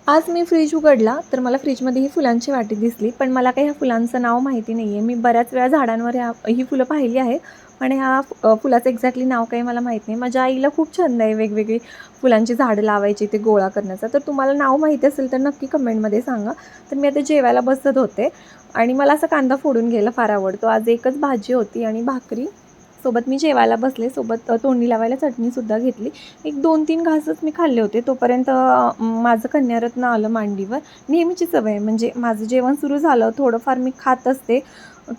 आज मी फ्रीज उघडला तर मला फ्रीजमध्ये ही फुलांची वाटी दिसली, पण मला काही ह्या फुलांचं नाव माहिती नाही आहे. मी बऱ्याच वेळा झाडांवर ही फुलं पाहिली आहे, पण ह्या फुलाचं एक्झॅक्टली नाव काही मला माहीत नाही. माझ्या आईला खूप छंद आहे वेगवेगळी फुलांची झाडं लावायची, ते गोळा करण्याचा. तर तुम्हाला नाव माहिती असेल तर नक्की कमेंटमध्ये सांगा. तर मी आता जेवायला बसत होते आणि मला असा कांदा फोडून घ्यायला फार आवडतो. आज एकच भाजी होती आणि भाकरी सोबत मी जेवायला बसले. सोबत तोंडी लावायला चटणीसुद्धा घेतली. एक 2-3 घासच मी खाल्ले होते. तोपर्यंत माझं कन्यारत्न आलं मांडीवर. नेहमीची सवय आहे, म्हणजे माझं जेवण सुरू झालं, थोडंफार मी खात असते,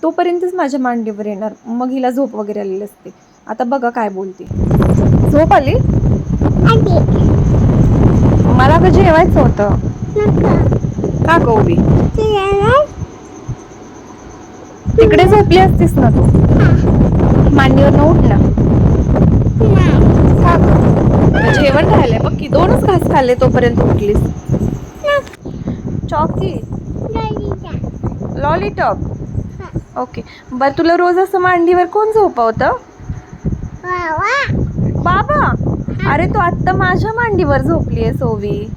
तोपर्यंतच माझ्या मांडीवर येणार. मग हिला झोप वगैरे आलेली असते. आता बघा काय बोलते. झोप आली? मला अगं जेवायचं होतं. का गं उभी? तिकडे झोपली असतीस ना तू. मांडीवर उठ ना. का गं? जेवण राहिलंय बघ की, 2च घास खाल्ले तोपर्यंत उठलीस. चॉकी लॉलीटॉप ओके. बरं, तुला रोज असं मांडीवर कोण झोपवतं? बाबा. अरे तू आत्ता माझ्या मांडीवर झोपली आहे सोवी.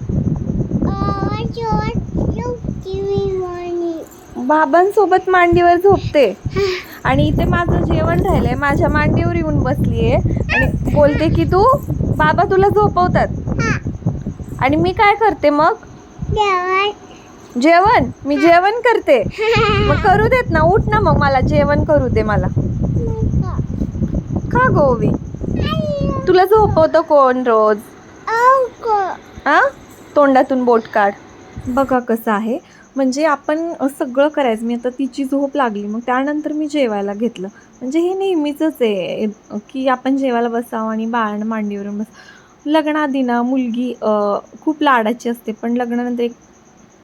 बाबांसोबत मांडीवर झोपते आणि इथे माझं जेवण राहिलंय, माझ्या मांडीवर येऊन बसलीये आणि बोलते की तू बाबा तुला झोपवतात. आणि मी काय करते मग? जेवण मी जेवण करते. मग करू देत ना, उठ ना, मग मला जेवण करू दे. मला का गोवी? तुला झोपवतं कोण रोज? तोंडातून बोट काढ. बघा कसं आहे, म्हणजे आपण सगळं करायचं. मी आता तिची झोप लागली, मग त्यानंतर मी जेवायला घेतलं. म्हणजे हे नेहमीच आहे की आपण जेवायला बसावं आणि बाळानं मांडीवरून बस. लग्नाआधी ना मुलगी खूप लाडाची असते, पण लग्नानंतर एक